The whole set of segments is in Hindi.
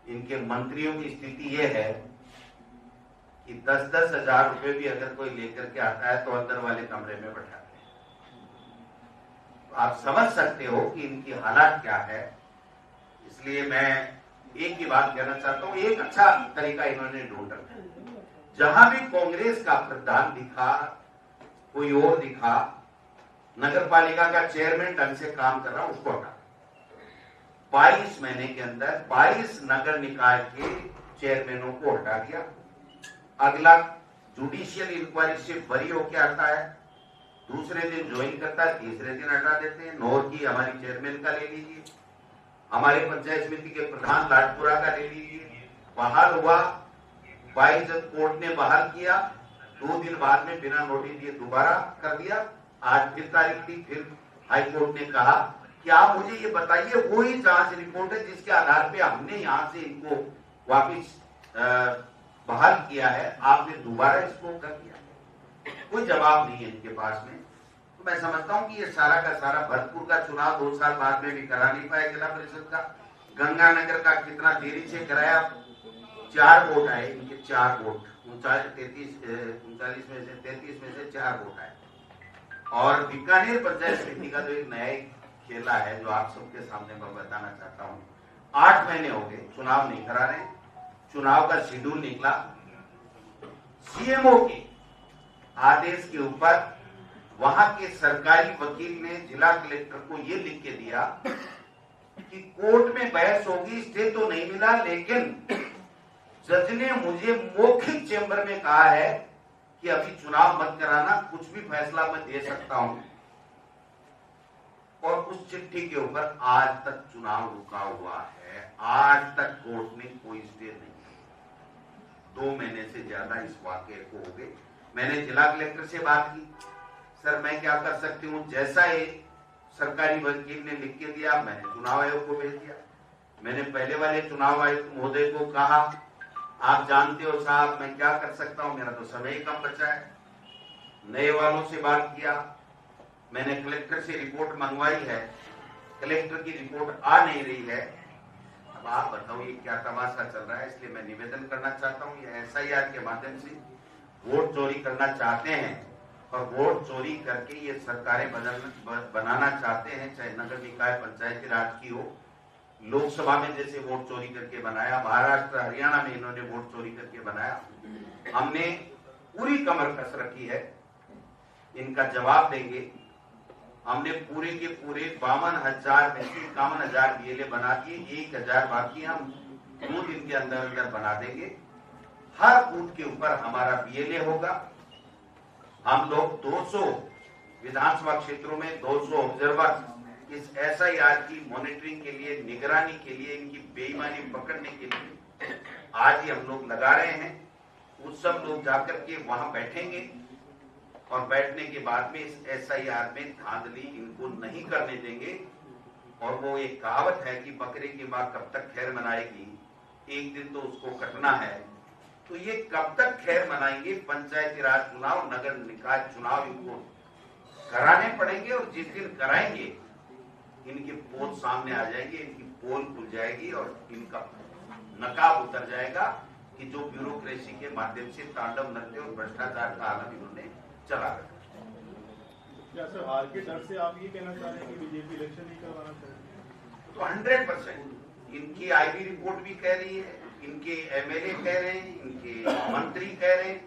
इनके मंत्रियों की स्थिति यह है कि 10-10 हजार रुपए भी अगर कोई लेकर के आता है तो अंदर वाले कमरे में बैठाते हैं। तो आप समझ सकते हो कि इनकी हालात क्या है। इसलिए मैं एक ही बात कहना चाहता हूं, एक अच्छा तरीका इन्होंने ढूंढ रखा। जहां भी कांग्रेस का प्रधान दिखा, कोई और दिखा, नगर पालिका का चेयरमैन ढंग से काम कर रहा उसको हटा। 22 महीने के अंदर 22 नगर निकाय के चेयरमैनों को हटा दिया। अगला जुडिशियल इंक्वायरी से बरी होके आता है, दूसरे दिन ज्वाइन करता है, तीसरे दिन हटा देते हैं। नौर की हमारी चेयरमैन का ले लीजिए, हमारे पंचायत समिति के प्रधान लाडपुरा का ले लीजिए, बहाल हुआ, 22 कोर्ट ने बहाल किया, 2 दिन बाद में बिना नोटिस दिए दोबारा कर दिया। आज फिर तारीख थी, फिर हाई कोर्ट ने कहा कि आप मुझे ये बताइए वही जांच रिपोर्ट है जिसके आधार पे हमने यहां से इनको वापिस बहाल किया है, आपने दोबारा इसको कर दिया। कोई जवाब नहीं है इनके पास में। तो मैं समझता हूं कि ये सारा का सारा भरतपुर का चुनाव 2 साल बाद में भी करा नहीं पाए जिला परिषद का। गंगानगर का कितना देरी से कराया, 4 वोट आए इनके, 4 वोट, 39 में से 33 में से 4 वोट आए। और बीकानेर पंचायत समिति का जो एक नया खेला है जो आप सबके सामने मैं बताना चाहता हूँ, 8 महीने हो गए चुनाव नहीं करा रहे। चुनाव का शेड्यूल निकला, सीएमओ के आदेश के ऊपर वहां के सरकारी वकील ने जिला कलेक्टर को यह लिख के दिया कि कोर्ट में बहस होगी, स्टे तो नहीं मिला, लेकिन जज ने मुझे मौखिक चेंबर में कहा है कि अभी चुनाव मत कराना, कुछ भी फैसला मैं दे सकता हूं। और उस चिट्ठी के ऊपर आज तक चुनाव रुका हुआ है। आज तक कोर्ट ने कोई स्टे नहीं किया। 2 महीने से ज्यादा इस वाकये को हो गए। मैंने जिला कलेक्टर से बात की, सर मैं क्या कर सकती हूँ, जैसा ये सरकारी वकील ने लिख के दिया मैंने चुनाव आयोग को भेज दिया। मैंने पहले वाले चुनाव आयुक्त महोदय को कहा आप जानते हो साहब मैं क्या कर सकता हूं, मेरा तो समय ही कम बचा है। नए वालों से बात किया, मैंने कलेक्टर से रिपोर्ट मंगवाई है, कलेक्टर की रिपोर्ट आ नहीं रही है। अब आप बताओ ये क्या तमाशा चल रहा है। इसलिए मैं निवेदन करना चाहता हूं, ये एसआईआर के माध्यम से वोट चोरी करना चाहते हैं और वोट चोरी करके ये सरकारें बनाना चाहते हैं, चाहे नगर निकाय पंचायती राज की हो। लोकसभा में जैसे वोट चोरी करके बनाया, महाराष्ट्र हरियाणा में इन्होंने वोट चोरी करके बनाया। हमने पूरी कमर कस रखी है, इनका जवाब देंगे। हमने पूरे के पूरे 52,000 में से 51,000 बीएलए बना दिए, 1,000 बाकी हम 2 दिन के अंदर अंदर बना देंगे। हर बूथ के ऊपर हमारा बीएलए होगा। हम लोग 200 विधानसभा क्षेत्रों में 200 ऑब्जर्वर इस एसआईआर की मॉनिटरिंग के लिए, निगरानी के लिए, इनकी बेईमानी पकड़ने के लिए आज ही हम लोग लगा रहे हैं। वो सब लोग जाकर के वहां बैठेंगे और बैठने के बाद में इस एसआईआर में धांधली इनको नहीं करने देंगे। और वो एक कहावत है कि बकरे की मां कब तक खैर मनाएगी, एक दिन तो उसको कटना है। तो ये कब तक खैर मनाएंगे, पंचायती राज चुनाव, नगर निकाय चुनाव इनको कराने पड़ेंगे। और जिस दिन कराएंगे इनकी पोल सामने आ जाएगी, इनकी पोल खुल जाएगी और इनका नकाब उतर जाएगा कि जो ब्यूरोक्रेसी के माध्यम से तांडव नृत्य और भ्रष्टाचार का आलम इन्होंने चला रखा। क्या सर हार के डर से आप ये कहना चाह रहे हैं कि बीजेपी इलेक्शन नहीं करवाना चाहिए? तो 100% इनकी आईबी रिपोर्ट भी कह रही है, इनके एमएलए कह रहे हैं, इनके मंत्री कह रहे हैं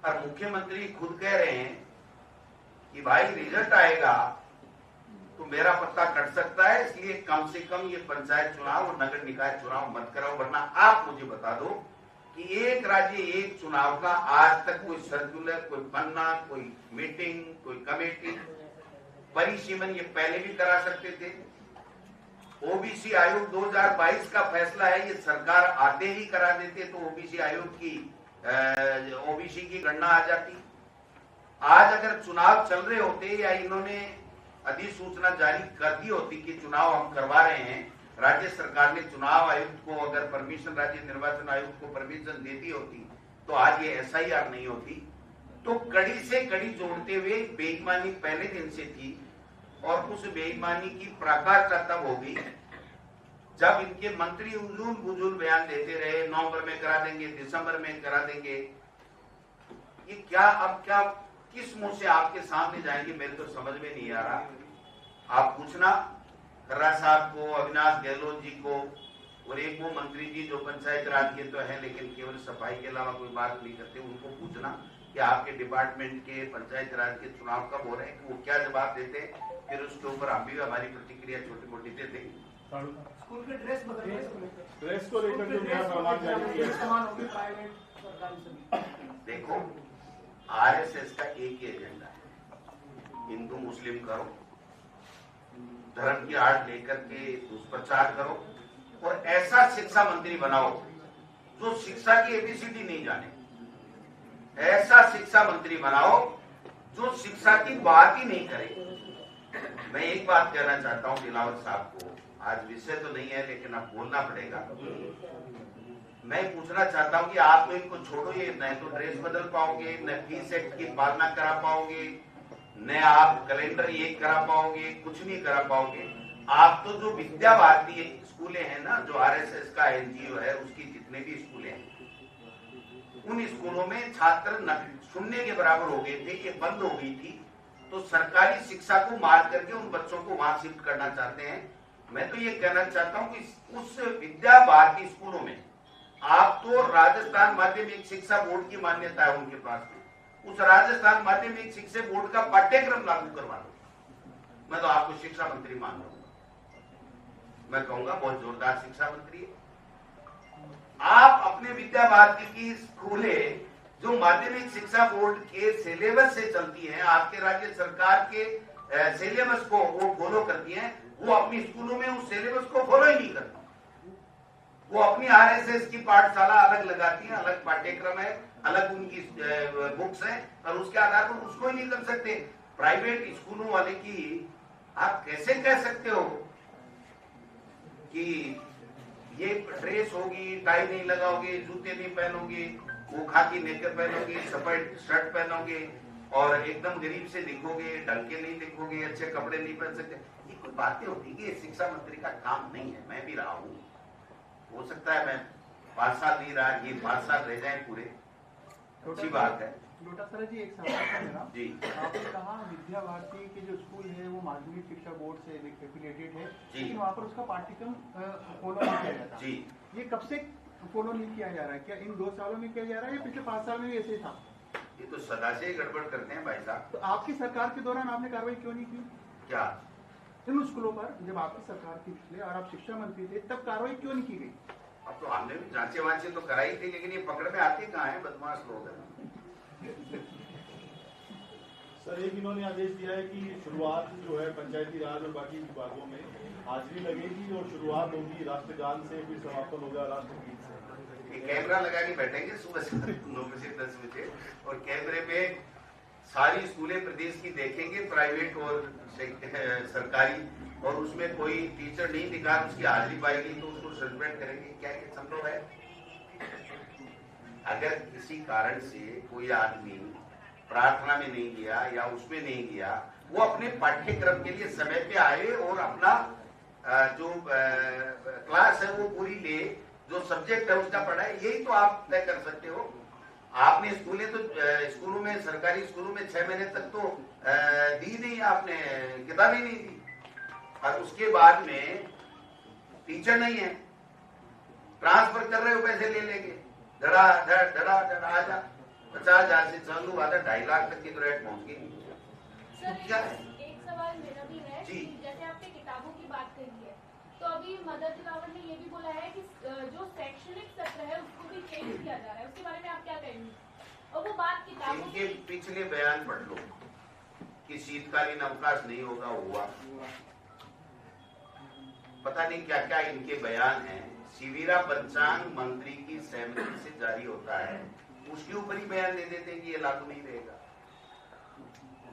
और मुख्यमंत्री खुद कह रहे हैं कि भाई रिजल्ट आएगा तो मेरा पत्ता कट सकता है, इसलिए कम से कम ये पंचायत चुनाव और नगर निकाय चुनाव मत कराओ। वरना आप मुझे बता दो कि एक राज्य एक चुनाव का आज तक कोई सर्कुलर, कोई पन्ना, कोई मीटिंग, कोई कमेटी, परिसीमन ये पहले भी करा सकते थे। ओबीसी आयोग 2022 का फैसला है, ये सरकार आते ही करा देते तो ओबीसी आयोग की ओबीसी की गणना आ जाती। आज अगर चुनाव चल रहे होते या इन्होंने अधिसूचना जारी कर दी होती कि चुनाव हम करवा रहे हैं, राज्य सरकार ने चुनाव आयुक्त को अगर परमिशन, राज्य निर्वाचन आयुक्त को परमिशन देती होती तो आज ये एसआईआर नहीं होती। तो कड़ी से कड़ी जोड़ते हुए बेईमानी पहले दिन से थी और उस बेईमानी की पराकाष्ठा तब होगी जब इनके मंत्री उजूल बुजूल बयान देते रहे, नवंबर में करा देंगे, दिसंबर में करा देंगे, ये क्या अब क्या किस मुंह से आपके सामने जाएंगे, मेरे तो समझ में नहीं आ रहा। आप पूछना खर्रा साहब को, अविनाश गहलोत जी को, और एक वो मंत्री जी जो पंचायत राज के तो है लेकिन केवल सफाई के अलावा कोई बात नहीं करते, उनको पूछना कि आपके डिपार्टमेंट के पंचायत राज के चुनाव कब हो रहे हैं, कि वो क्या जवाब देते हैं, फिर उसके ऊपर हम भी हमारी प्रतिक्रिया छोटी मोटी दे देंगे। स्कूल के ड्रेस ड्रेस को लेकर जो नया सामान जारी किया, देखो आरएसएस का एक ही एजेंडा है, हिंदू मुस्लिम करो, धर्म की आड़ लेकर के दुष्प्रचार करो, और ऐसा शिक्षा मंत्री बनाओ जो शिक्षा की एबीसीडी नहीं जाने, ऐसा शिक्षा मंत्री बनाओ जो शिक्षा की बात ही नहीं करे। मैं एक बात कहना चाहता हूं दिलावर साहब को, आज विषय तो नहीं है लेकिन अब बोलना पड़ेगा। मैं पूछना चाहता हूं कि आप तो इनको छोड़ो, ये न तो ड्रेस बदल पाओगे, न फीस एक्ट की पालना करा पाओगे, न आप कैलेंडर ये करा पाओगे, कुछ नहीं करा पाओगे। आप तो जो विद्या भारती स्कूलें हैं ना, जो आरएसएस का एनजीओ है, उसकी जितने भी स्कूलें हैं, उन स्कूलों में छात्र शून्य के बराबर हो गए थे, ये बंद हो गई थी, तो सरकारी शिक्षा को मार करके उन बच्चों को वहां शिफ्ट करना चाहते हैं। मैं तो ये कहना चाहता हूं कि उस विद्या भारती स्कूलों में आप तो राजस्थान माध्यमिक शिक्षा बोर्ड की मान्यता है उनके पास में, उस राजस्थान माध्यमिक शिक्षा बोर्ड का पाठ्यक्रम लागू करवा लो, मैं तो आपको शिक्षा मंत्री मान रहा हूं। मैं कहूंगा बहुत जोरदार शिक्षा मंत्री है। आप अपने विद्या भारती की स्कूलें जो माध्यमिक शिक्षा बोर्ड के सिलेबस से चलती हैं, आपके राज्य सरकार के सिलेबस को वो फॉलो करती हैं, वो अपनी स्कूलों में उस सिलेबस को फॉलो ही नहीं करती। वो अपनी आरएसएस की पाठशाला अलग लगाती हैं, अलग पाठ्यक्रम है, अलग उनकी बुक्स है, और उसके आधार पर उसको ही नहीं कर सकते। प्राइवेट स्कूलों वाले की आप कैसे कह सकते हो कि ये ड्रेस होगी, टाई नहीं लगाओगे, जूते नहीं पहनोगे, वो खाकी नेकर पहनोगे, सफेद शर्ट पहनोगे, और एकदम गरीब से दिखोगे, ढंग के नहीं दिखोगे, अच्छे कपड़े नहीं पहन सकते, ये कोई बातें होती है? ये शिक्षा मंत्री का काम नहीं है। मैं भी रहा हूँ, हो सकता है मैं 5 साल नहीं रहा, ये 5 साल रह जाए पूरे, अच्छी बात है। लोटासरा जी, एक सवाल था मेरा जी, आपने कहा विद्या भारती के जो स्कूल है वो माध्यमिक शिक्षा बोर्ड से एफिलिएटेड है, जी, लेकिन वहाँ पर उसका पाठ्यक्रम फॉलो नहीं किया जाता। जी, ये कब से फॉलो नहीं किया जा रहा है? क्या इन 2 सालों में किया जा रहा है या पिछले 5 साल में भी ऐसे ही था? ये तो सदा से गड़बड़ करते हैं भाई साहब। तो आपकी सरकार के दौरान आपने कार्रवाई क्यों नहीं की क्या इन स्कूलों पर? जब आपकी सरकार थी पिछले और आप शिक्षा मंत्री थे, तब कार्रवाई क्यों नहीं की गई? अब तो हमने भी जांचे वांचे तो कराई थी, लेकिन ये पकड़ में आते कहाँ है, बदमाश लोग हैं। सर एक इन्होंने आदेश दिया है कि शुरुआत जो है पंचायती राज और बाकी विभागों में हाजिरी लगेगी और शुरुआत होगी राष्ट्रगान से, फिर समापन होगा राष्ट्रगीत से। ये कैमरा लगा के बैठेंगे सुबह से 9 बजे 10 बजे, और कैमरे में सारी स्कूलें प्रदेश की देखेंगे, प्राइवेट और सरकारी, और उसमें कोई टीचर नहीं दिखा उसकी हाजिरी पाएगी तो उसको सस्पेंड करेंगे। क्या ये संभव है? अगर किसी कारण से कोई आदमी प्रार्थना में नहीं गया या उसमें नहीं गया, वो अपने पाठ्यक्रम के लिए समय पे आए और अपना जो क्लास है वो पूरी ले, जो सब्जेक्ट है उसका पढ़ाए, यही तो आप तय कर सकते हो। आपने स्कूलों में, सरकारी स्कूलों में 6 महीने तक तो दी नहीं, आपने किताबें नहीं दी, और उसके बाद में टीचर नहीं है, ट्रांसफर कर रहे हो पैसे ले लेके, धड़ा आजा 50,000 से चालू आधा 2.5 लाख तक की तो रेट पहुंच गई। सर क्या है? एक सवाल मेरा भी है जी। कि जैसे आपने किताबों की बात कही है, तो अभी मदर दिलावर ने ये भी बोला है कि जो शैक्षणिक सत्र है उसको भी चेंज किया जा रहा है, उसके बारे में आप क्या कहेंगे? और वो बात किताबों इनके पिछले बयान पढ़ लो कि शीतकालीन अवकाश नहीं होगा, हुआ। पता नहीं क्या क्या इनके बयान हैं। शिविरा पंचांग मंत्री की सहमति से जारी होता है, उसके ऊपर ही बयान दे देते हैं कि ये लागू नहीं रहेगा।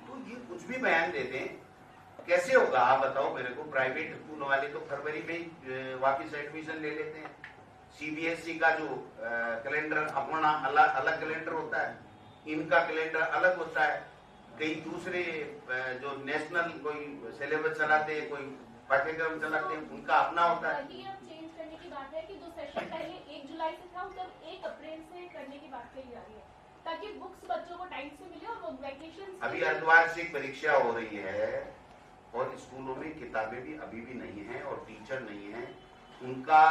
तो ये कुछ भी बयान देते हैं, कैसे होगा आप बताओ मेरे को? प्राइवेट स्कूल वाले तो फरवरी में ही वापिस एडमिशन ले लेते हैं। सीबीएसई का जो कैलेंडर अपना अलग कैलेंडर होता है, इनका कैलेंडर अलग होता है। कई दूसरे जो नेशनल कोई सिलेबस चलाते हैं, कोई पाठ्यक्रम चलाते हैं, उनका अपना होता है। बात है कि जो सेशन पहले 1 जुलाई से था उसे 1 अप्रैल से करने की बात कही जा रही है, ताकि बुक्स बच्चों को टाइम से मिले और वो वैकेशन। अभी अर्धवार्षिक परीक्षा हो रही है और स्कूलों में किताबें भी अभी भी नहीं है और टीचर नहीं है, उनका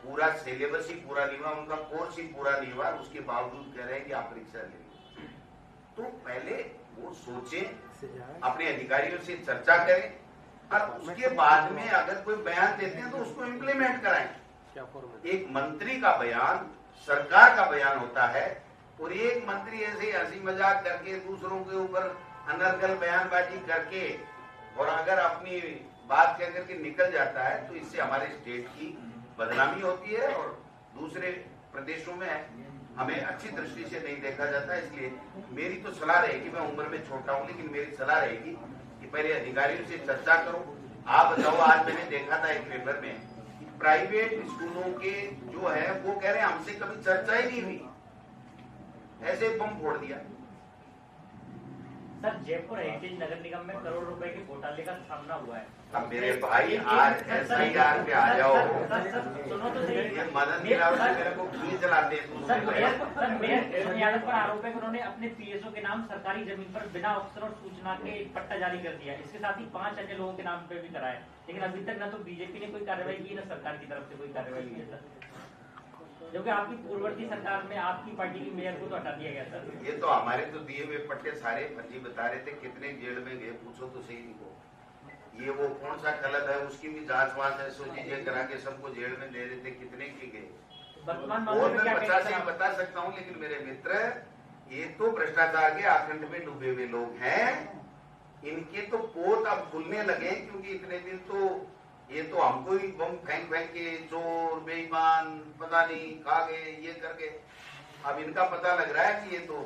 पूरा सिलेबस ही पूरा नहीं हुआ, उनका कोर्स ही पूरा नहीं हुआ, उसके बावजूद कह रहे हैं कि आप परीक्षा ले लो। तो पहले वो सोचें, अपने अधिकारियों से चर्चा करें और उसके बाद में अगर कोई बयान देते हैं तो उसको इम्प्लीमेंट कराएं। एक मंत्री का बयान सरकार का बयान होता है और एक मंत्री ऐसे हंसी मजाक करके दूसरों के ऊपर अनर्गल बयानबाजी करके और अगर अपनी बात कह करके निकल जाता है तो इससे हमारे स्टेट की बदनामी होती है और दूसरे प्रदेशों में हमें अच्छी दृष्टि से नहीं देखा जाता। इसलिए मेरी तो सलाह रहेगी, मैं उम्र में छोटा हूं लेकिन मेरी सलाह रहेगी कि पहले अधिकारियों से चर्चा करो। आप बताओ, आज मैंने देखा था एक पेपर में कि प्राइवेट स्कूलों के जो है वो कह रहे हैं हमसे कभी चर्चा ही नहीं हुई, ऐसे बम फोड़ दिया। सर, जयपुर हेरिटेज नगर निगम में करोड़ रुपए के घोटाले का सामना हुआ है। अब मेरे भाई आज SIR पे आ जाओ, सुनो तो सही। ये मदन दिलावर से मेरे को खींच लाते हैं। सर मेयर यादव पर आरोप है कि उन्होंने अपने PSO के नाम सरकारी जमीन पर बिना अफसर और सूचना के एक पट्टा जारी कर दिया। इसके साथ ही 5 अन्य लोगों के नाम पे भी कराया, लेकिन अभी तक न तो बीजेपी ने कोई कार्रवाई की, न सरकार की तरफ से कोई कार्रवाई हुई है सर, क्योंकि आपकी पूर्ववर्ती सरकार में आपकी पार्टी की मेयर को तो हटा दिया गया सर। ये तो हमारे तो दिए हुए पट्टे सारे फर्जी बता रहे थे, कितने जेल में गए पूछो तो सही इनको। ये वो कौन सा गलत है उसकी भी जांच वांच है, सोचिए करा के सबको जेल में दे रहे थे, कितने की गए। वर्तमान और मामले में मैं क्या 50 कहेंगे ही बता सकता हूँ, लेकिन मेरे मित्र ये तो भ्रष्टाचार के आखंड में डूबे हुए लोग हैं, इनके तो पोत अब खुलने लगे, क्योंकि इतने दिन तो ये तो हमको ही बम फेंक फेंक के चोर बेईमान पता नहीं खा गए ये करके, अब इनका पता लग रहा है कि ये तो